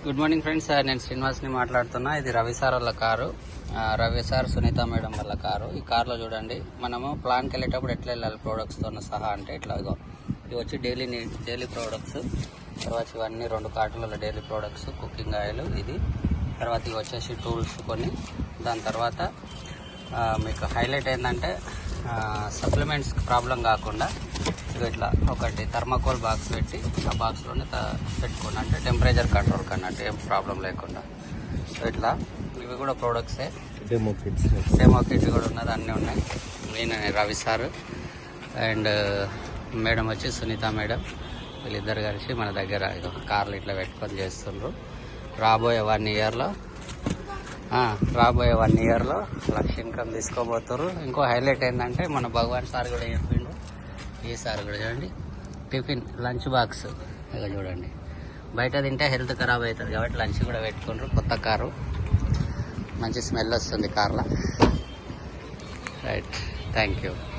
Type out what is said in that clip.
Good morning friends, నేను శ్రీనివాస్ని మాట్లాడుతున్నా. ఇది రవి సార్ వాళ్ళ car. Ravi sir, Sunitha madam వాళ్ళ కారు. ఈ కార్లో చూడండి, మనము ప్లాన్కి వెళ్ళేటప్పుడు ఎట్లా వెళ్ళాలి ప్రోడక్ట్స్తో సహా అంటే ఇట్లా ఇవి వచ్చి డైలీ ప్రోడక్ట్స్. తర్వాత ఇవన్నీ 2 కార్టుల డైలీ ప్రోడక్ట్స్, కుకింగ్ ఆయిల్ ఇది. తర్వాత ఇవి వచ్చేసి టూల్స్ కొన్ని. దాని తర్వాత మీకు హైలైట్ ఏంటంటే సప్లిమెంట్స్ ప్రాబ్లం కాకుండా ఇట్లా ఒకటి థర్మాకోల్ బాక్స్ పెట్టి ఆ బాక్స్లోనే పెట్టుకోండి, అంటే టెంపరేచర్ కంట్రోల్ కన్నట్టు ఏం ప్రాబ్లం లేకుండా. సో ఇట్లా ఇవి కూడా ప్రోడక్ట్సే. డెమో కిట్ కూడా ఉన్నది, అన్నీ ఉన్నాయి. నేను రవి సార్ అండ్ మేడం వచ్చి సునీత మేడం, వీళ్ళిద్దరు కలిసి మన దగ్గర కార్లు ఇట్లా పెట్టుకొని చేస్తుండ్రు. రాబోయే 1 ఇయర్లో లక్ష ఇన్కమ్ తీసుకోబోతున్నారు. ఇంకో హైలైట్ ఏంటంటే మన భగవాన్ సార్ కూడా చెప్పిండు, ఈ సార్ కూడా చూడండి, టిఫిన్ లంచ్ బాక్స్ ఇక చూడండి, బయట తింటే హెల్త్ ఖరాబ్ అవుతుంది కాబట్టి లంచ్ కూడా పెట్టుకుంటారు. కొత్త కారు, మంచి స్మెల్ వస్తుంది కార్లో. Right, thank you.